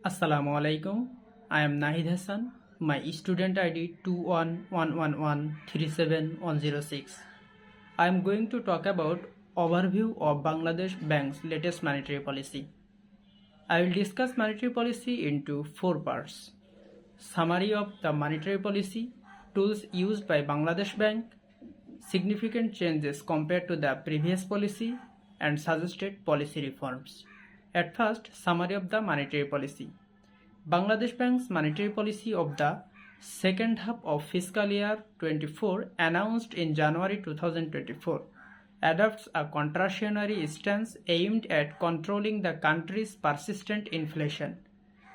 Assalamu alaikum. I am Nahid Hasan. My student ID 2111137106. I am going to talk about overview of Bangladesh Bank's latest monetary policy. I will discuss monetary policy into four parts. Summary of the monetary policy, tools used by Bangladesh Bank, significant changes compared to the previous policy, and suggested policy reforms. At first, summary of the monetary policy. Bangladesh Bank's monetary policy of the second half of fiscal year 24 announced in January 2024 adopts a contractionary stance aimed at controlling the country's persistent inflation,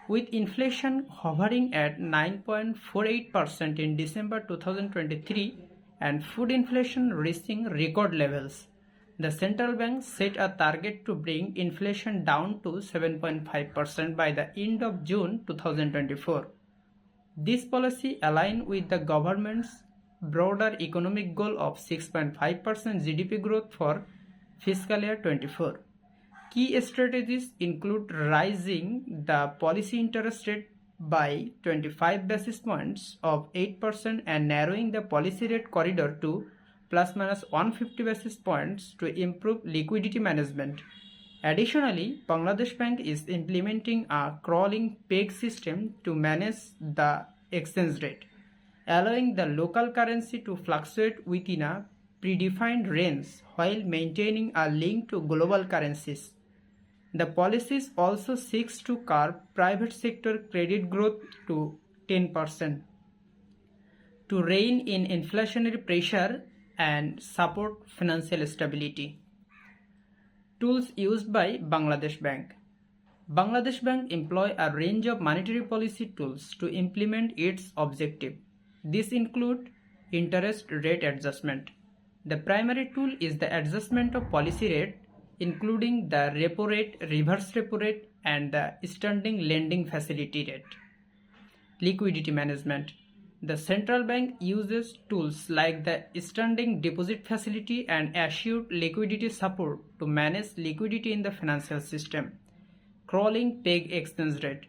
with inflation hovering at 9.48% in December 2023 and food inflation reaching record levels. The central bank set a target to bring inflation down to 7.5% by the end of June 2024. This policy aligns with the government's broader economic goal of 6.5% GDP growth for fiscal year 24. Key strategies include raising the policy interest rate by 25 basis points of 8% and narrowing the policy rate corridor to plus minus 150 basis points to improve liquidity management. Additionally, Bangladesh Bank is implementing a crawling peg system to manage the exchange rate, allowing the local currency to fluctuate within a predefined range while maintaining a link to global currencies. The policies also seeks to curb private sector credit growth to 10%, to rein in inflationary pressure and support financial stability. Tools used by Bangladesh Bank. Bangladesh Bank employ a range of monetary policy tools to implement its objective. These include interest rate adjustment. The primary tool is the adjustment of policy rate, including the repo rate, reverse repo rate, and the standing lending facility rate. Liquidity management. The central bank uses tools like the standing deposit facility and assured liquidity support to manage liquidity in the financial system. Crawling peg exchange rate.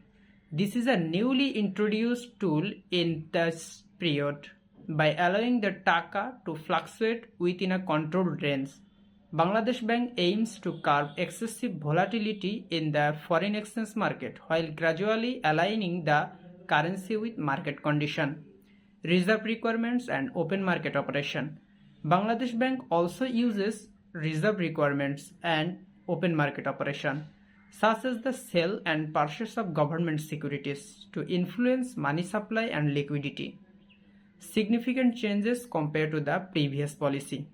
This is a newly introduced tool in this period by allowing the taka to fluctuate within a controlled range. Bangladesh Bank aims to curb excessive volatility in the foreign exchange market while gradually aligning the currency with market condition. Reserve requirements and open market operation. Bangladesh Bank also uses reserve requirements and open market operation, such as the sale and purchase of government securities, to influence money supply and liquidity. Significant changes compared to the previous policy.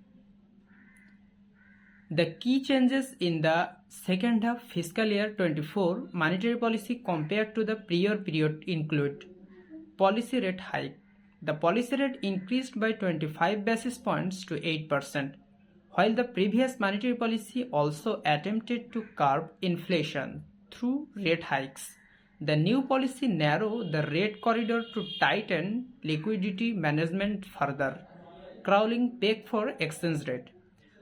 The key changes in the second half fiscal year 24 monetary policy compared to the prior period include policy rate hike. The policy rate increased by 25 basis points to 8%, while the previous monetary policy also attempted to curb inflation through rate hikes. The new policy narrowed the rate corridor to tighten liquidity management further, crawling peg for exchange rate.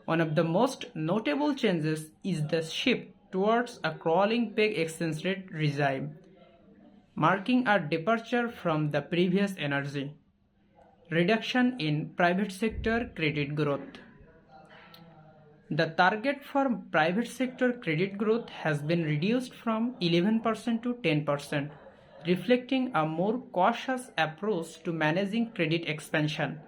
One of the most notable changes is the shift towards a crawling peg exchange rate regime, marking a departure from the previous energy. Reduction in private sector credit growth. The target for private sector credit growth has been reduced from 11% to 10%, reflecting a more cautious approach to managing credit expansion.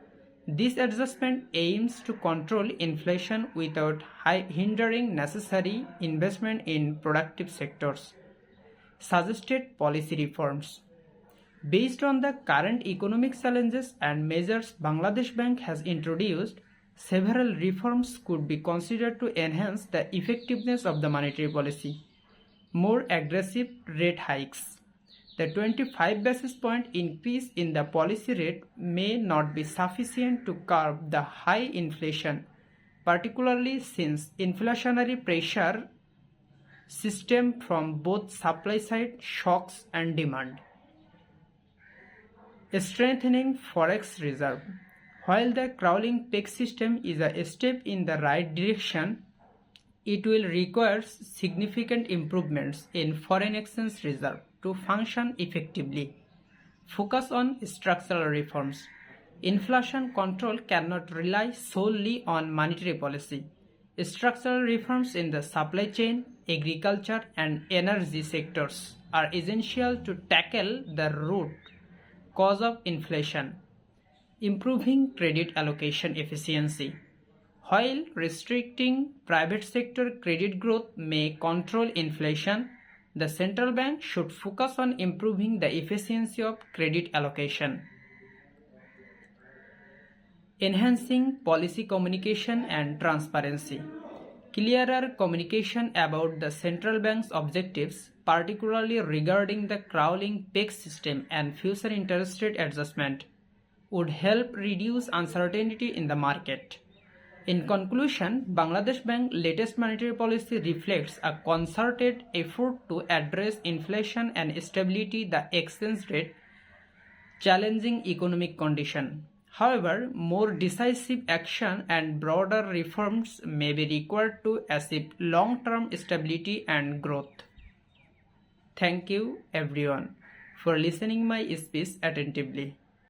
This adjustment aims to control inflation without hindering necessary investment in productive sectors. Suggested policy reforms. Based on the current economic challenges and measures Bangladesh Bank has introduced, several reforms could be considered to enhance the effectiveness of the monetary policy. More aggressive rate hikes. The 25 basis point increase in the policy rate may not be sufficient to curb the high inflation, particularly since inflationary pressure stems from both supply side shocks and demand. Strengthening forex reserve. While the crawling peg system is a step in the right direction, it will require significant improvements in foreign exchange reserve. to function effectively. Focus on structural reforms. Inflation control cannot rely solely on monetary policy. Structural reforms in the supply chain, agriculture, and energy sectors are essential to tackle the root cause of inflation. Improving credit allocation efficiency. While restricting private sector credit growth may control inflation, the central bank should focus on improving the efficiency of credit allocation. Enhancing policy communication and transparency. Clearer communication about the central bank's objectives, particularly regarding the crawling peg system and future interest rate adjustment, would help reduce uncertainty in the market. In conclusion, Bangladesh Bank's latest monetary policy reflects a concerted effort to address inflation and stability the exchange rate challenging economic condition. However, more decisive action and broader reforms may be required to achieve long-term stability and growth. Thank you everyone for listening my speech attentively.